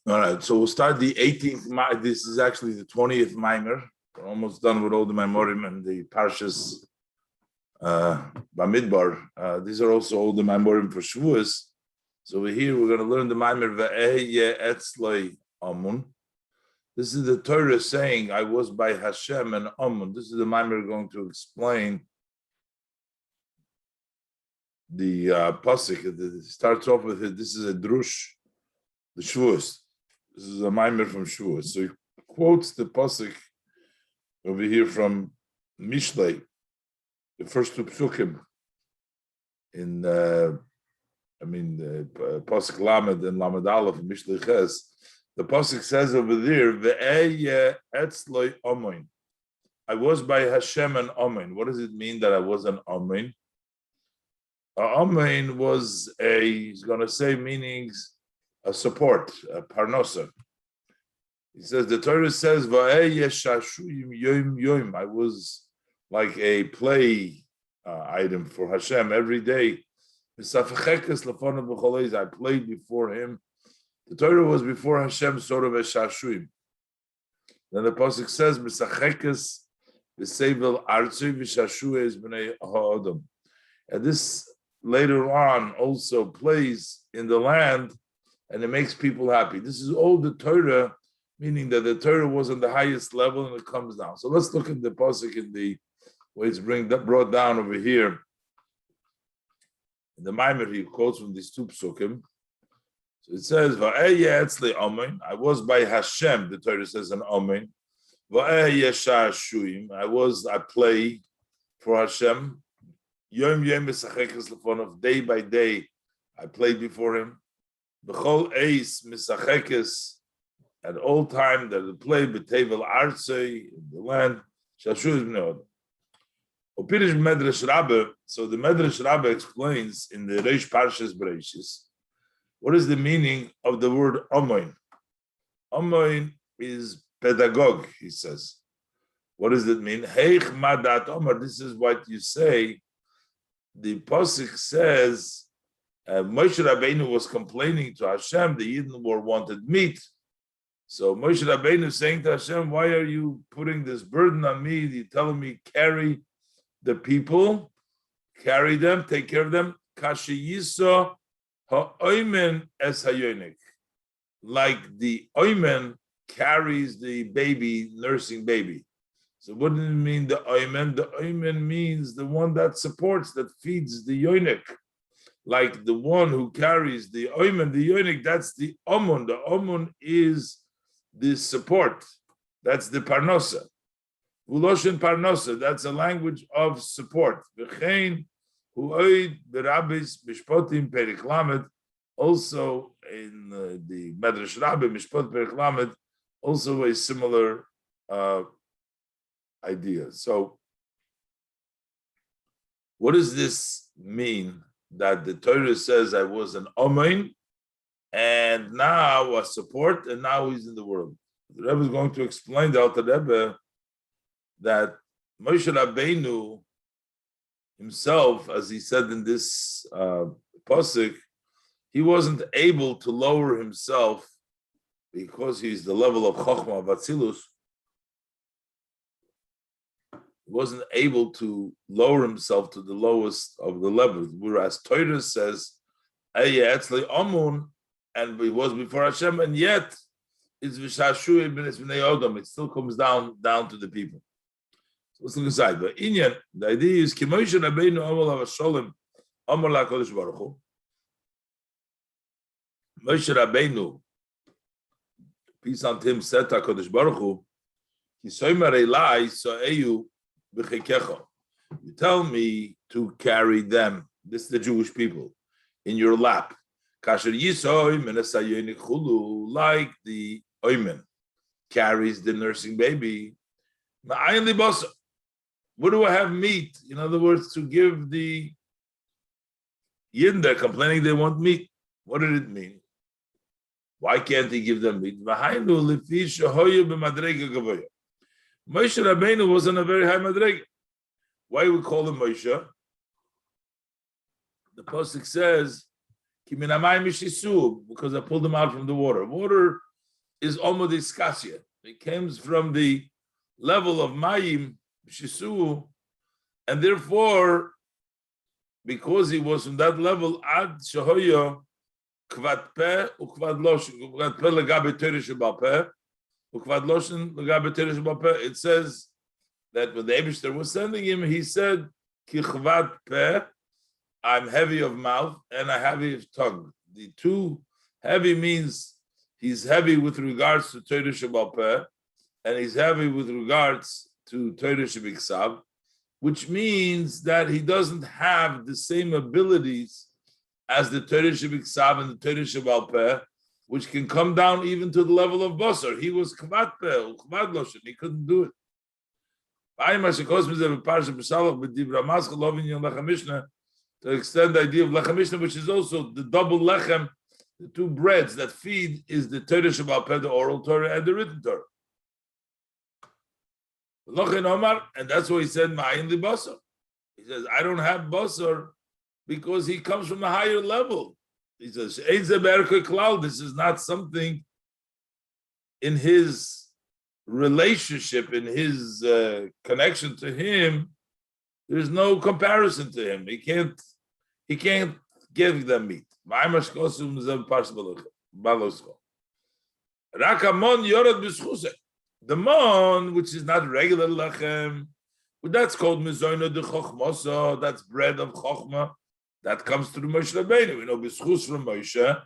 All right, so we'll start the 18th. This is actually the 20th Mamer. We're almost done with all the Mamorim and the Parshas Bamidbar. These are also all the Mamorim for Shavuos. So we're here, we're going to learn the Mamer ואהיה אצלו אמון. This is the Torah saying, I was by Hashem and Amon. This is the Mamer going to explain the Pasuk. It starts off with it. This is a drush, the Shavuos. This is a Mamer from Shavuos. So he quotes the Pasuk over here from Mishlei, the first two psukim in Pasuk Lamed and Lamed Aleph and Mishlei Ches. The Pasuk says over there, "Ve'eye etzlo Amon." I was by Hashem and Amon. What does it mean that I was an Amon? Amon was he's going to say meanings, a support, a parnosa. He says, the Torah says, "Va'eye shashuyim yom yom." I was like a play item for Hashem every day. I played before him. The Torah was before Hashem, sort of a shashuyim. Then the pasuk says, "Misachekes v'sevel artzui v'shashues b'nei ha'adam." And this later on also plays in the land, and it makes people happy. This is all the Torah, meaning that the Torah was on the highest level and it comes down. So let's look at the pasuk in the way it's brought down over here. In the Mamer, he quotes from these two psukim. So it says, "Va'eye etzli Amon." I was by Hashem. The Torah says an Amon. Va'eye shashuyim. I play for Hashem. Yom yom misachekes lefonav. Day by day, I played before him. B'chol eis misachekes. At all time that I played b'tevel artzei, in the land. Shashuyim b'nei Opirish Medrash Rabbe. So the Medrash Rabbe explains in the Reish Parshas Bereishis, what is the meaning of the word Amon? Amon is pedagog, he says. What does it mean? Heich madat Omar. This is what you say. The Pasuk says, Moshe Rabbeinu was complaining to Hashem, the Yidden wanted meat. So Moshe Rabbeinu is saying to Hashem, why are you putting this burden on me? You're telling me carry the people, carry them, take care of them. Kashiyiso ha'oimen es hayonik. Like the oimen carries the baby, nursing baby. So what does it mean, the oimen? The oimen means the one that supports, that feeds the yonik. Like the one who carries the oimen, the yonik, that's the omun. The omun is the support. That's the parnosa. Uloshin parnosa, that's a language of support. V'chein hu'oid b'rabbis mishpotim perik lamed, also in the Medrash Rabbe Mishpot perik lamed, also a similar idea. So, what does this mean? That the Torah says I was an Amon, and now a support, and now he's in the world. The Rebbe is going to explain the Alter Rebbe that Moshe Rabbeinu himself, as he said in this pasuk, he wasn't able to lower himself because he's the level of Chochmah of Atzilus. He wasn't able to lower himself to the lowest of the levels. Whereas Torah says, "Ehyeh etzli Amon," and he was before Hashem, and yet it's v'shashuim b'nei Odom. It still comes down to the people. Let's look aside. But Inyan, the idea is, Moshe Rabbeinu Amar Shalom, Amar LaKadosh Baruch Hu. Moshe Rabbeinu, peace unto him, said to HaKadosh Baruch Hu, Kisoymer Elai So'eyu B'chekecha. You tell me to carry them, this is the Jewish people, in your lap. Kasher Yisoy Menesayonik Chulu, like the Oymen carries the nursing baby. Ma'ayin Libasa. What do I have meat? In other words, to give the Yidden, they're complaining they want meat. What did it mean? Why can't he give them meat? Moshe Rabbeinu was on a very high madrega. Why we call him Moshe? The pasuk says, because I pulled them out from the water. Water is omodiskasia. It comes from the level of mayim shisu, and therefore, because he was from that level, ad shahoya kvad peh ukvad loshen, kvad peh legabe Torah shebal peh, ukvad loshen legabe Torah shebal peh. It says that when the Eibishter was sending him, he said, ki kvad peh, I'm heavy of mouth and I'm heavy of tongue. The two, heavy means he's heavy with regards to Torah shebal peh, and he's heavy with regards to Torah shebiksav, which means that he doesn't have the same abilities as the Torah shebiksav and the Torah shebal peh, which can come down even to the level of basar. He was kvad peh, kvad loshen. He couldn't do it. To extend the idea of lechem mishnah, which is also the double lechem, the two breads that feed, is the Torah shebal peh, the oral Torah, and the written Torah. And that's why he said, Ma'ayin li basar. He says, I don't have basar because he comes from a higher level. He says, this is not something in his relationship, in his connection to him. There's no comparison to him. He can't give them meat. The mon, which is not regular lechem, that's called mezoino de chochmoso. That's bread of chochma that comes through Moshe Rabbeinu. We know b'schus from Moshe,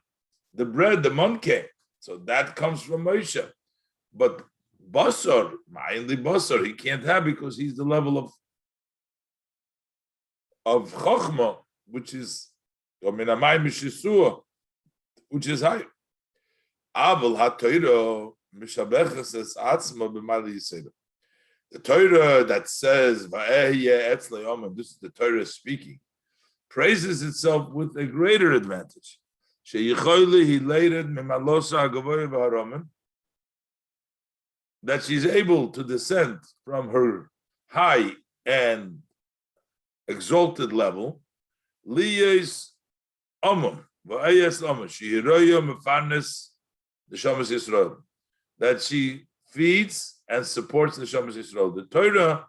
the bread, the mon came, so that comes from Moshe. But basar, mainly basar, he can't have because he's the level of chochma, which is minamai mishisua, which is higher. Aval ha'toiro. The Torah that says "Va'aya etzlo," this is the Torah speaking, praises itself with a greater advantage. That she's able to descend from her high and exalted level. Liyes Amon, Va'ayas Amon, Shehiroya Mefarnes the Shamas Yisrael. That she feeds and supports the Neshamas Yisrael. The Torah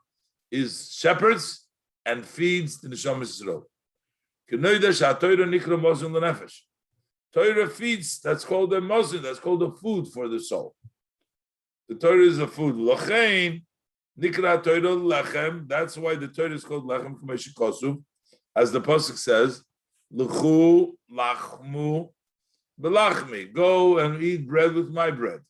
is shepherds and feeds the Neshamas Yisrael. Torah feeds, that's called a mozin, that's called a food for the soul. The Torah is a food. L'chein, nikra Torah lechem, that's why the Torah is called lechem, as the Pasuk says, l'chu lachmu belachmi, go and eat bread with my bread.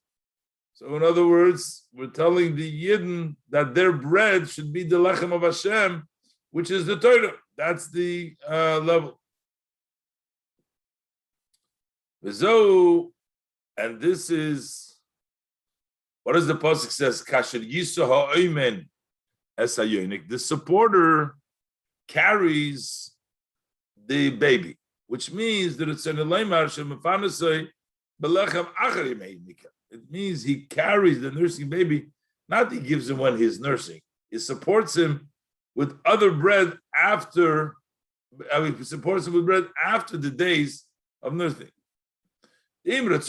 So in other words, we're telling the Yidden that their bread should be the lechem of Hashem, which is the Torah. That's the level. And this is, what does the pasuk says? Kasher yisa ha'omen es hayonik. The supporter carries the baby, which means that it's an elaymar shemafanasei belechem achari meinika. It means he carries the nursing baby, not he gives him when he's nursing. He supports him with other bread after, he supports him with bread after the days of nursing. He's not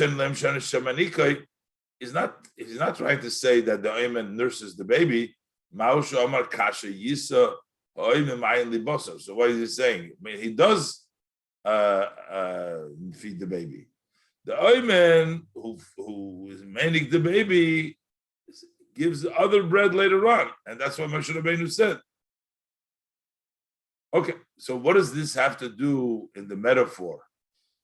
trying to say that the Oimen nurses the baby. So what is he saying? I mean, he does feed the baby. The Oimen who is maning the baby gives other bread later on, and that's what Moshe Rabbeinu said. Okay, so what does this have to do in the metaphor?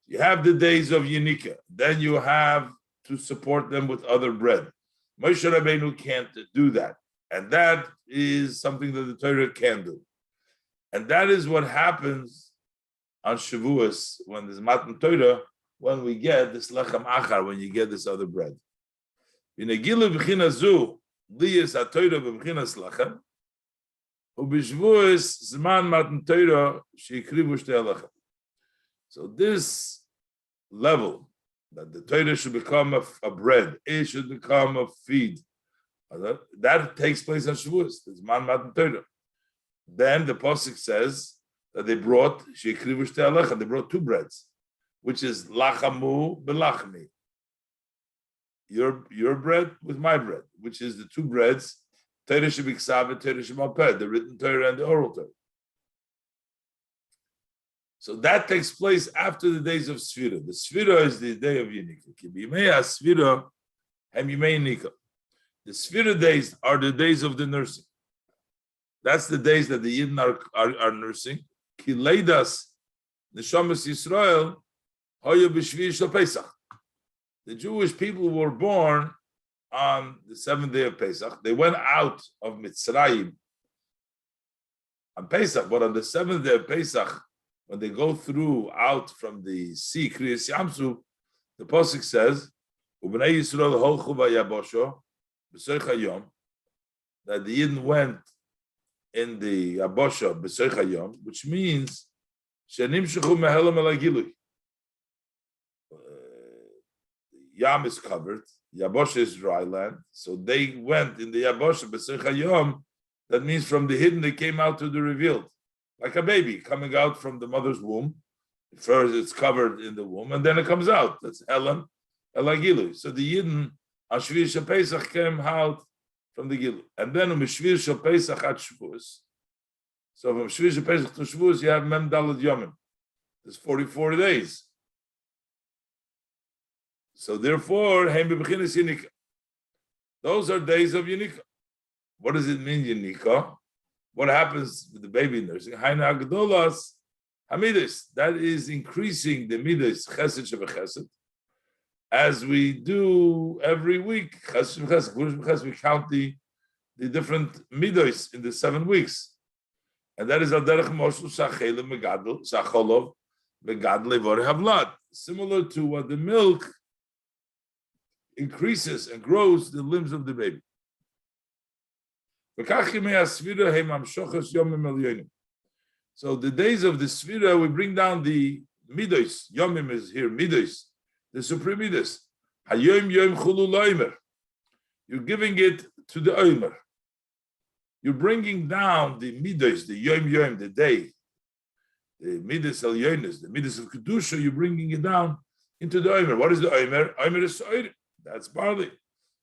You have the days of Yenika, then you have to support them with other bread. Moshe Rabbeinu can't do that, and that is something that the Torah can do. And that is what happens on Shavuos when there's Matan Torah, when we get this lechem achar, when you get this other bread. In a gilu b'china zu, liyas ha-Torah b'chinas lechem, u'b'shvuos zman matan Torah she'ikrivu shtei lechem. So this level, that the Torah should become a bread, it should become a feed, that takes place on Shavuos. There's zman matan Torah. Then the pasuk says that they brought she'ikrivu shtei lechem. They brought two breads, which is lachamu belachmi. your bread with my bread, which is the two breads, Torah Shebiksav and Torah Shebalpeh, the written Torah and the oral Torah. So that takes place after the days of Sfira. The Sfira is the day of Yenika. Sfira hem Yimei Nika. The Sfira days are the days of the nursing. That's the days that the Yidden are nursing. Ki leidas neshamas Yisrael hoya b'shvi shel Pesach. The Jewish people were born on the 7th day of Pesach. They went out of Mitzrayim on Pesach, but on the 7th day of Pesach, when they go through out from the sea, Kriyas Yamsu, the Pasuk says, Ubnei Yisrael holchu vayabosho b'soich hayom, that the Yidden went in the Yabosha b'soich hayom, which means shenimshechu mehelam el hagilui. Yam is covered, Yabosha is dry land, so they went in the Yabosha b'soich hayom. That means from the hidden they came out to the revealed. Like a baby coming out from the mother's womb. First it's covered in the womb, and then it comes out. That's Elam, Elagilu. So the Yidden, on Shvir Shel Pesach, came out from the Gilu. And then on Shvir Shel Pesach at Shavuos. So from Shvir Shel Pesach to Shavuos, you have Mem Daled Yomim. There's 44 days. So therefore, Heim Bebechinas Yenika. Those are days of Yenika. What does it mean, Yenika? What happens with the baby nursing? Haina Agdolas Hamidus. That is increasing the midas Chesed Shebechesed, as we do every week. Chesed Shebechesed. We count the different midas in the 7 weeks, and that is Aderech Moshe Shachele Megadol Shacholov Megadle Vore Havlad. Similar to what the milk increases and grows the limbs of the baby. So the days of the Sfira, we bring down the Midos. Yomim is here, Midos, the supreme Midos. You're giving it to the Omer. You're bringing down the Midos, the Yom, the day, the Midos El Yonis, the Midos of Kedusha, you're bringing it down into the Omer. What is the Omer? Omer is Soir. That's barley.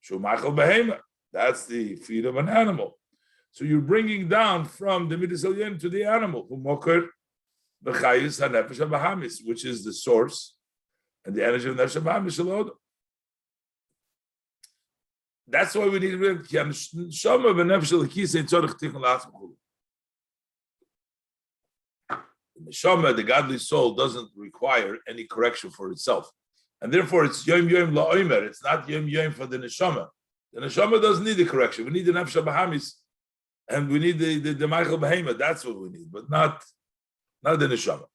Shumachal Behema. That's the feed of an animal. So you're bringing down from the Midas Elyon to the animal, which is the source and the energy of Nefesh HaBahamis. That's why we need to read. The neshama, the godly soul, doesn't require any correction for itself, and therefore it's Yom La'omer. It's not Yom for the neshama. The neshama doesn't need the correction. We need the Nefesh HaBahamis, and we need the Michael Behema. That's what we need, but not the neshama.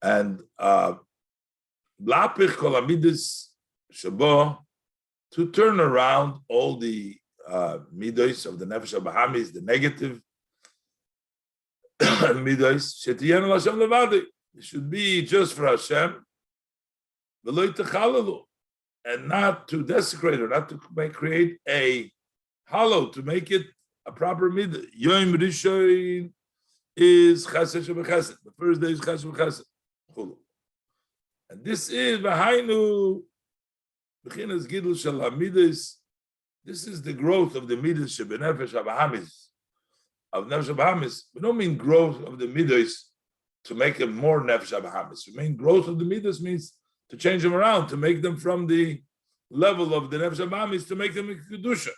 And Blapich Kol Amidus Shabo, to turn around all the midos of the Nefesh HaBahamis, the negative midos, Shetiyenu Hashem Levadi. It should be just for Hashem, V'lo yitachalalu, and not to desecrate or not to create a hollow, to make it a proper midah. Yom Rishon is Chesed Shebechesed. The first day is Chesed Shebechesed. And this is V'hainu B'chinas Gidul Shel HaMidas. This is the growth of the midas Shebenefesh HaBahamis, of Nefesh HaBahamis. We don't mean growth of the midas to make them more Nefesh HaBahamis. We mean growth of the midas means to change them around, to make them from the level of the Nefesh HaBahamis, to make them in Kedusha.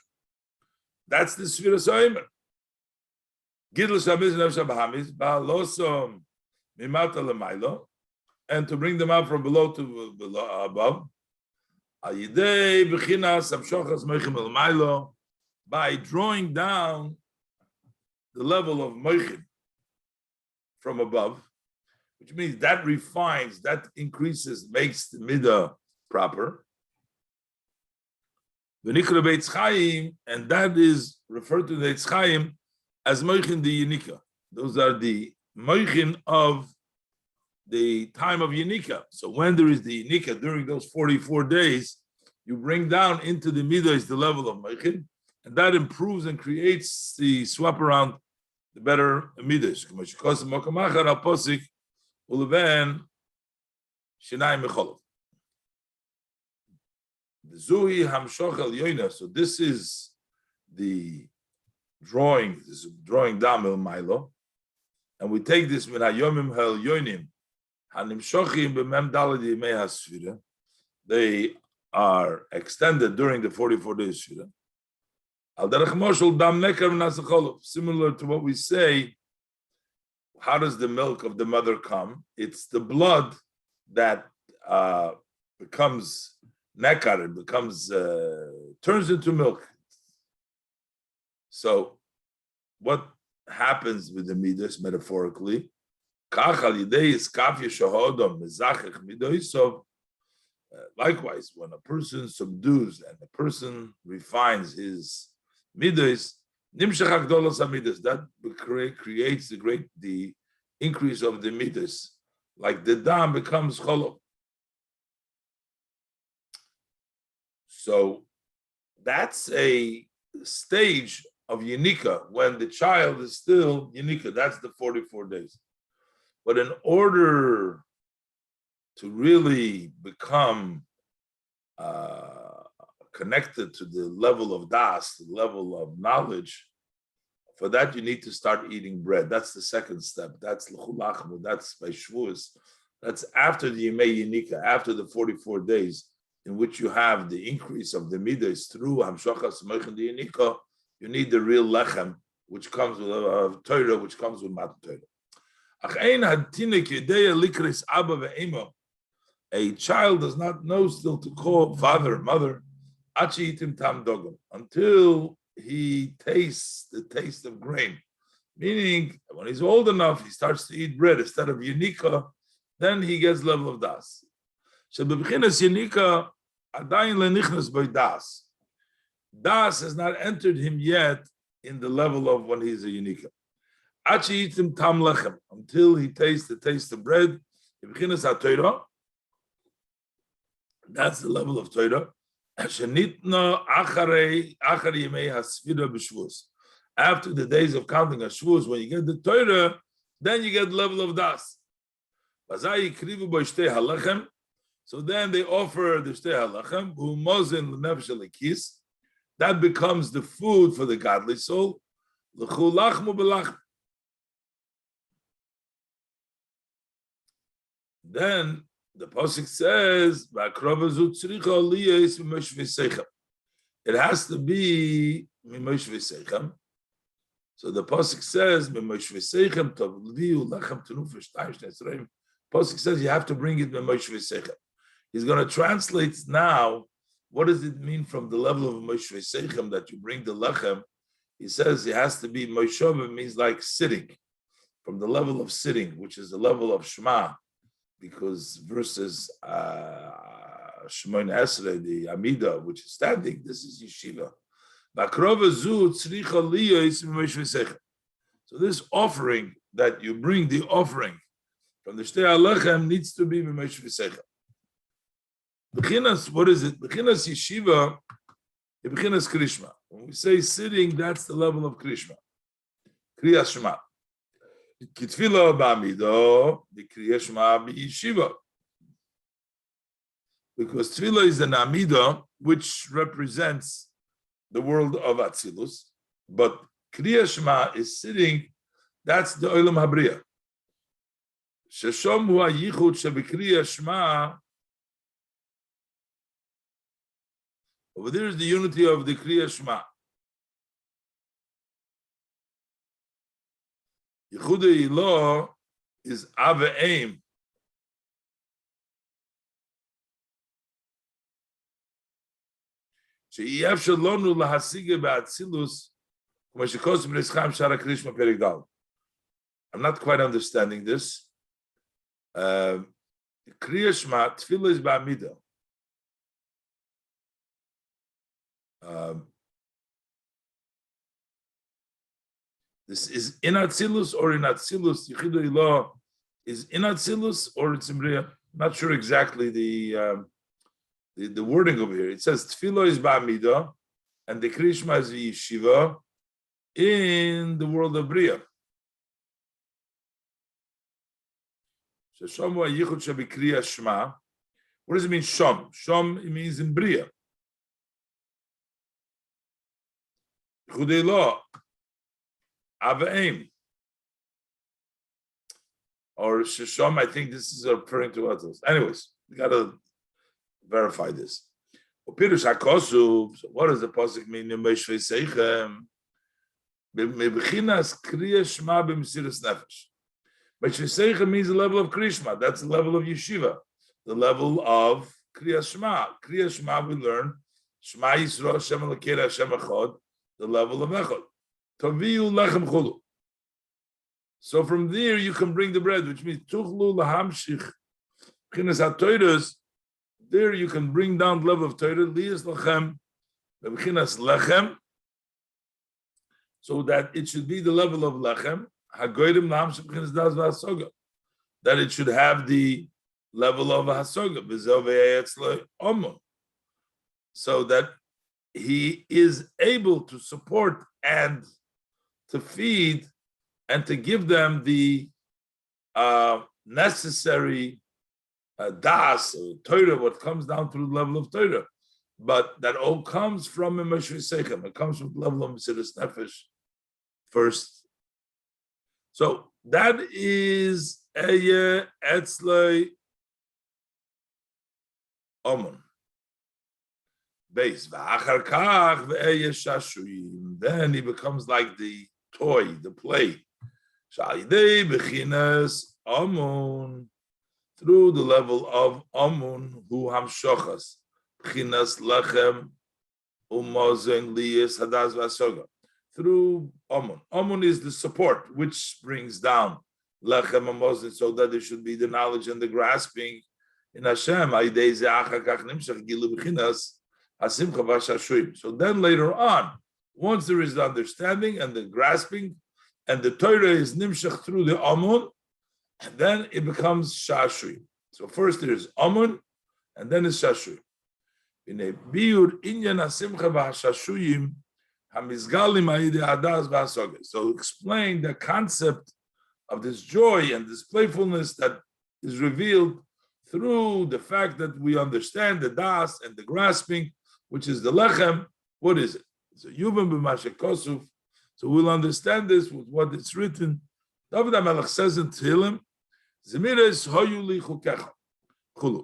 That's the Sfira Soimer. Gidul Shamiz Nefesh HaBahamis, Ba'alosom Mimata L'maylo, and to bring them out from below to above. Ayidei B'chinas Amshochas Moichem L'maylo, by drawing down the level of Moichem from above, which means that refines, that increases, makes the midah proper. V'nikra Beitz Chaim, and that is referred to the Beitz Chaim as Moichin the Yenika. Those are the Moichin of the time of Yenika. So when there is the Yenika, during those 44 days, you bring down into the midah is the level of Moichin, and that improves and creates the swap around the better midas. Zuhi hamshoch el yoina. So this is the drawing. This is drawing down el milo, and we take this min hayomim hel yoinim hanimshochim b'mem daled yimei hasfira. They are extended during the 44 days shira. Al derech moshel dam nekar v'nasacholov. Similar to what we say. How does the milk of the mother come? It's the blood that becomes nekar, it becomes turns into milk. So, what happens with the midas metaphorically? Likewise, when a person subdues and a person refines his midas, that creates the increase of the midas, like the dam becomes cholo. So that's a stage of Yenika when the child is still Yenika. That's the 44 days. But in order to really become connected to the level of das, the level of knowledge, for that you need to start eating bread. That's the second step. That's l'chulachmu. That's by Shavuos. That's after the Yemei Yenika, after the 44 days in which you have the increase of the midas through hamshachas moichin the Yenika. You need the real lechem, which comes with Torah, which comes with Matan Torah. A child does not know still to call father, mother, until he tastes the taste of grain. Meaning, when he's old enough, he starts to eat bread instead of Yenika, then he gets level of das. So, b'b'chinas Yenika, adayin lenichnas by das. Das has not entered him yet in the level of when he's a Yenika. Achi yitim tam lechem, until he tastes the taste of bread. B'chinas ha-Torah, that's the level of Torah. After the days of counting Shavuos, when you get the Torah, then you get the level of das. So then they offer the shtei halachem, that becomes the food for the godly soul. Then the pasuk says, it has to be mimosh v'seichem. So the pasuk says, mimosh v'seichem tavliu lechem tenufesh ta'ish nesreim. Pasuk says you have to bring it mimosh v'seichem. He's going to translate now. What does it mean from the level of mimosh v'seichem that you bring the lechem? He says it has to be moshava, means like sitting, from the level of sitting, which is the level of shema. Because versus Shemon Esrei, the Amida, which is standing, this is yeshiva. So this offering that you bring, the offering from the Shtei Alechem, needs to be Mimeish V'Sechem. Bechinas, what is it? Bechinas yeshiva, Bechinas krishma. When we say sitting, that's the level of krishma. Kriyas Shema. Kitfila ba'amido, the Kriya Shema b'yeshiva. Because tefillah is an amida, which represents the world of Atzilus, but Kriya Shema is sitting, that's the Olam Habriya. Sheshom hu hayichud shebekriya Shema, over there is the unity of the Kriya Shema. Yichudei Ilo is Ave'im. She'iyaf shalonu lahasige ba'atzilus kuma shekos b'nescham shara krishma perek dal. I'm not quite understanding this. Kriya Shema, tefillah is ba'amida. This is in Atzilus or in Atzilus. Yichudei Ilo is in Atzilus or it's in Bria. Not sure exactly the wording over here. It says Tefillah is Ba'amida and the Kriya Shema is Yeshiva in the world of Bria. What does it mean, Shom? Shom, it means in Bria. Chudei Lo, Aveim, or Shisham. I think this is referring to others. Anyways, we gotta verify this. Pirush HaKosuv. What does the pasuk mean? Meshvei Seichem. Bebechinas Kriya Shema b'Mesiras Nefesh. Meshvei Seichem means the level of Krishma. That's the level of yeshiva. The level of Kriya Shema. Kriya Shema we learn. Shema Yisrael Hashem Elokeinu Hashem Echad. The level of Echad. Toviu Lechem Chulu. So from there you can bring the bread, which means Tuchlu Lahamshich. Bechinas HaToiros. There you can bring down the level of Torah, Liyas Lachem, Bechinas Lechem, so that it should be the level of Lechem, Hagoyrim Lahamshich Bechinas Das VaHasoga, that it should have the level of Hasoga, V'aya Etzlo Omon, so that he is able to support and to feed and to give them the necessary das, or Torah, what comes down to the level of Torah. But that all comes from a Meshvei Seichem. It comes from the level of Mesiras Nefesh first. So that is Ehyeh, Etzlo, Omon. Base. V'achar kach ve'ehyeh shashuyim. Then he becomes like the toy, the play. Sha'idei bechinas Omon. Through the level of Amun, who hamshochas, Chinas Lechem, Umozen Liyas Hadaz Vasoga. Through Amun. Amun is the support which brings down Lechem and Mozen, so that there should be the knowledge and the grasping in Hashem. So then later on, once there is the understanding and the grasping, and the Torah is nimshach through the Amun, and then it becomes Shashri. So first there is Amun, and then it's Shashri. In a biur inyan hasimcha v'hashashuyim hamizgalim ha'idei hadas v'hasoga. So explain the concept of this joy and this playfulness that is revealed through the fact that we understand the das and the grasping, which is the lechem. What is it? So Yuvam b'mashe kosuf. So we'll understand this with what it's written. David HaMelech says in Tehillim,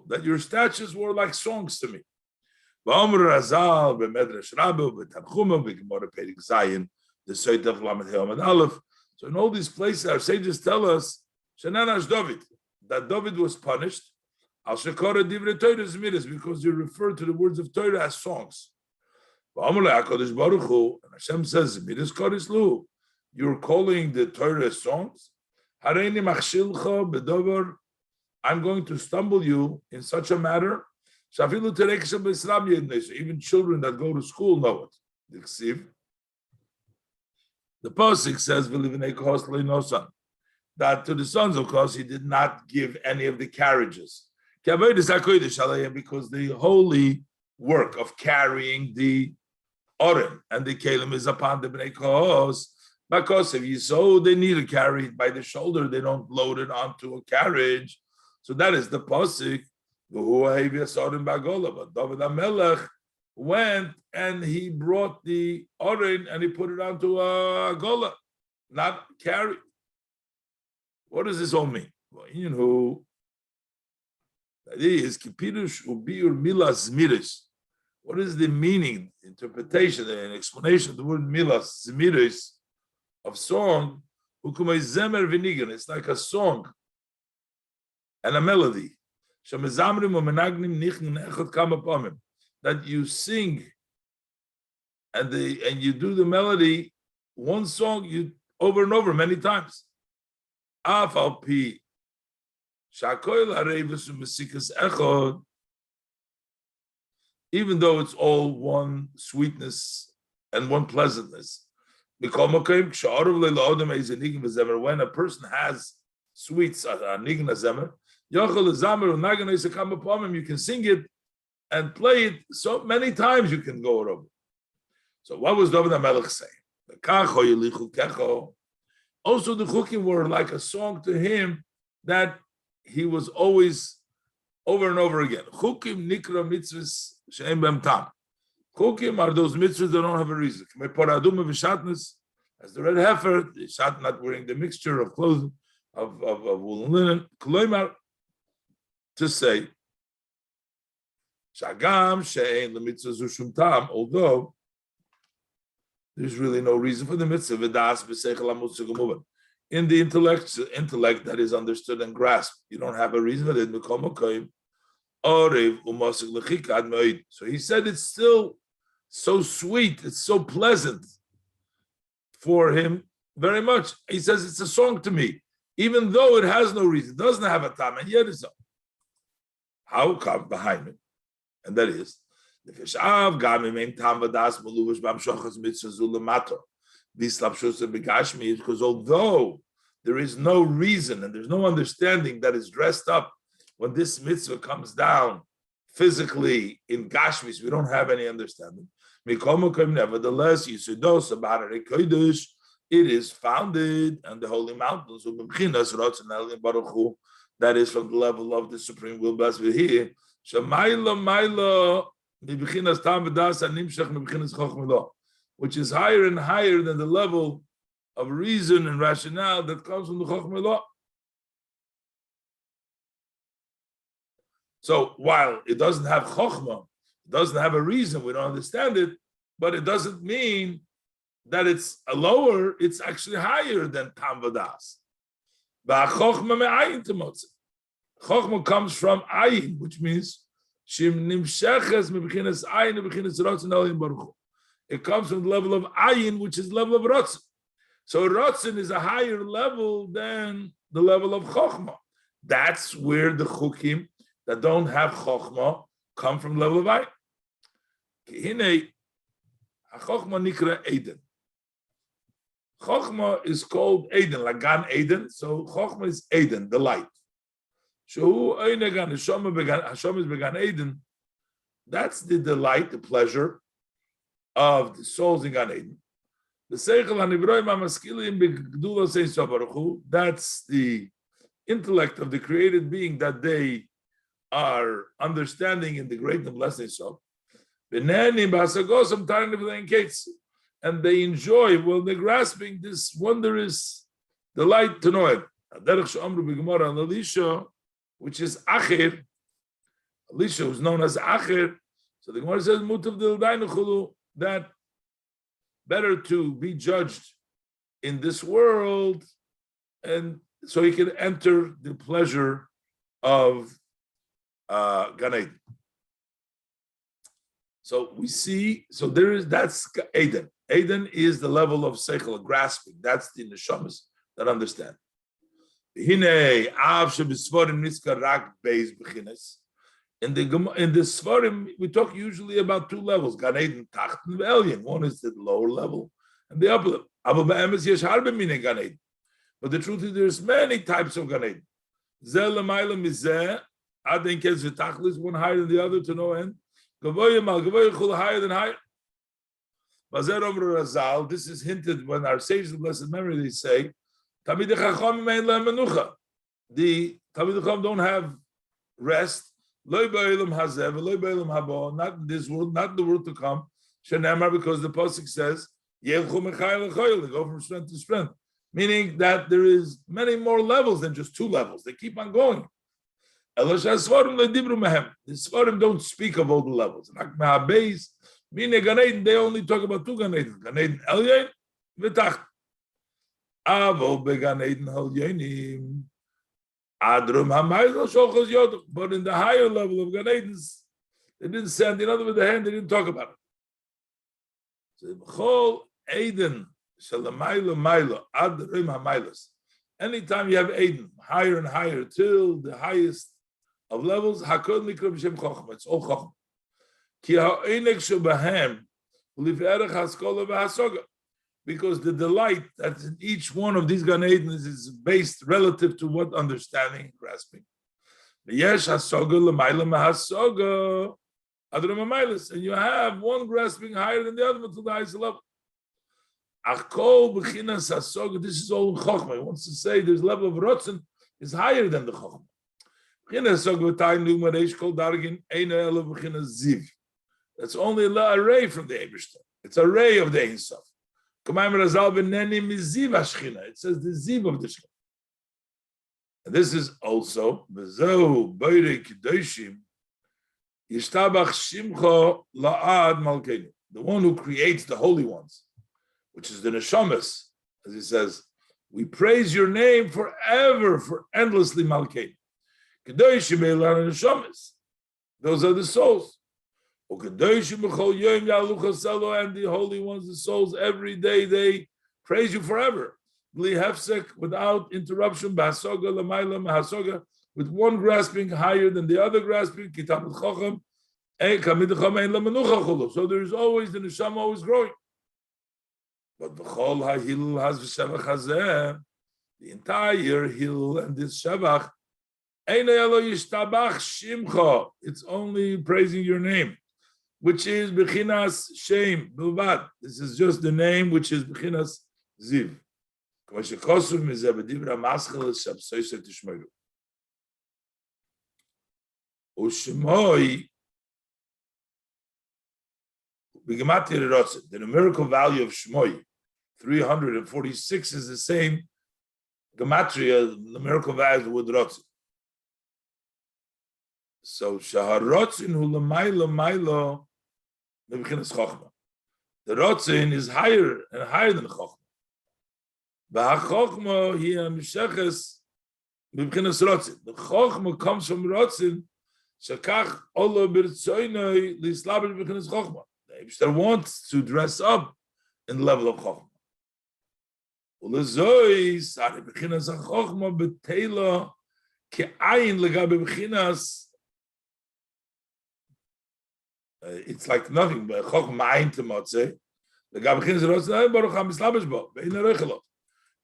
that your statutes were like songs to me. So in all these places, our sages tell us that David was punished because you refer to the words of Torah as songs. And Hashem says, you're calling the Torah songs? I'm going to stumble you in such a matter. Even children that go to school know it. The pasuk says, that to the sons, of course, he did not give any of the carriages. Because the holy work of carrying the Oren and the Kelim is upon the Bnei Kohos. Because if you so, they need to carry it by the shoulder. They don't load it onto a carriage. So that is the pasuk. But David HaMelech went and he brought the oren and he put it onto a gola, not carried. What does this all mean? Well, you know, that is kipirush ubiur milas zmiris. What is the meaning, interpretation, and explanation of the word milas zmiris of song? It's like a song and a melody. That you sing and you do the melody, one song you over and over many times. Even though it's all one sweetness and one pleasantness. When a person has sweets, you can sing it and play it so many times you can go over. So what was David HaMelech saying? Also the chukim were like a song to him that he was always over and over again. Chukim nikra mitzvahs she'em b'hem tam. Chukim are those mitzvahs that don't have a reason. As the red heifer, the shat not wearing the mixture of clothing, of wool and linen. Kloimar, to say, Shagam she'ein lemitzvah zushum tam, although there's really no reason for the mitzvah. V'das b'seichel hamutzah gemuvan. In the intellect that is understood and grasped, you don't have a reason for it. So he said it's still so sweet, it's so pleasant for him very much. He says it's a song to me, even though it has no reason, it doesn't have a time, and yet it's a. How come behind it? And that is, because although there is no reason and there's no understanding that is dressed up when this mitzvah comes down physically in Gashmis, we don't have any understanding. Nevertheless, it is founded on the holy mountains, that is from the level of the supreme will, here. Which is higher and higher than the level of reason and rationale that comes from the Chochmah law. So while it doesn't have Chochmah, it doesn't have a reason, we don't understand it, but it doesn't mean that it's a lower, it's actually higher than Tam Vadas. Chochmah comes from Ayin, which means it comes from the level of Ayin, which is the level of Ratzon. So Ratzon is a higher level than the level of Chochmah. That's where the Chukim that don't have Chochmah come from the level of Ayin. Chochmah nikra Eden. Chochmah is called Eden, like Gan Eden. So Chochmah is Eden, the light. Hashem is began Eden. That's the delight, the pleasure of the souls in Gan Eden. That's the intellect of the created being that they are understanding in the great and blessed soul. And they enjoy, well, they're grasping this wondrous delight to know it. Which is Acher, Elisha, who's known as Acher. So the Gemara says, that better to be judged in this world, and so he can enter the pleasure of Gan Eden. So we see, so that's Eden. Eden is the level of Seichel, grasping. That's the Neshamas that understand. In the Svarim, we talk usually about two levels: Gan Eden, Tachten, Elyon. One is the lower level, and the upper level. But the truth is, there's many types of Gan Eden. One higher than the other to no end. Higher than higher. This is hinted when our sages of blessed memory, they say, the Talmidei Chacham don't have rest. Not in this world, not in the world to come. Because the pasuk says, they go from strength to strength. Meaning that there is many more levels than just two levels. They keep on going. The Svarim don't speak of all the levels. They only talk about two Gan Eden. Gan Eden Elyon, V'Tacht. But in the higher level of Gan Edens, they didn't send, in other words, the hand, they didn't talk about it. So the whole Eden, anytime you have Eden, higher and higher, till the highest of levels, it's all Chochmah. Because the delight that's in each one of these Gan Edens is based relative to what understanding and grasping. And you have one grasping higher than the other one to the highest level. This is all in Chochmah. He wants to say this level of Rotzen is higher than the Chochmah. That's only a ray from the Eibishter. It's a ray of the Ein Sof. It says the Ziv of the Shekhinah. And this is also the one who creates the holy ones, which is the Neshamas, as he says, we praise your name forever, for endlessly Malkeinu. Those are the souls. And the holy ones, the souls, every day they praise you forever. Without interruption, with one grasping higher than the other grasping. So there is always the neshama always growing. But the entire hill and this shavach, it's only praising your name, which is bechinas shem bilvad. This is just the name which is bechinas ziv. Ushmoi, the numerical value of Shmoi, 346, is the same gematria, numerical value with Rotzin. So Shaharotzin hu l'maylo maylo me'b'chinas Chochma. The Rotzin is higher and higher than Chochma. B'ha-Chochma hi ha'misheches me'b'chinas Rotzin. The Chochma comes from Rotzin. Shakach olo b'rtzoynoi li'slabish b'chinas Chochma. The Eibishter wants to dress up in the level of Chochma. Ulezoi sari b'chinas ha-Chochma b'teila ke'ayin legabe b'chinas. It's like nothing but Chochma ayin temotze. Legabe b'chinas rotzei baruch ha-mislabish bo ve'in ha-rechelot.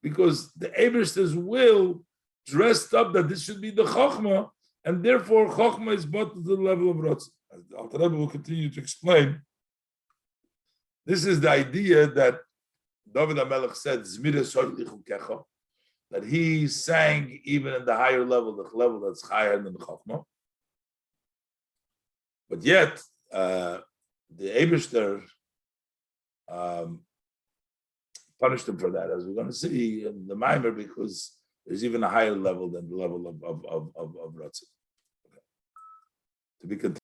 Because the Eibishter's will dressed up that this should be the Chochma, and therefore Chochma is brought to the level of Rotzei. As the Alter Rebbe will continue to explain, this is the idea that David HaMelech said, that he sang even in the higher level, the level that's higher than the Chochma. But yet, the Eibishter punished him for that, as we're going to see in the Mamer, because there's even a higher level than the level of Rotzei. To be continued.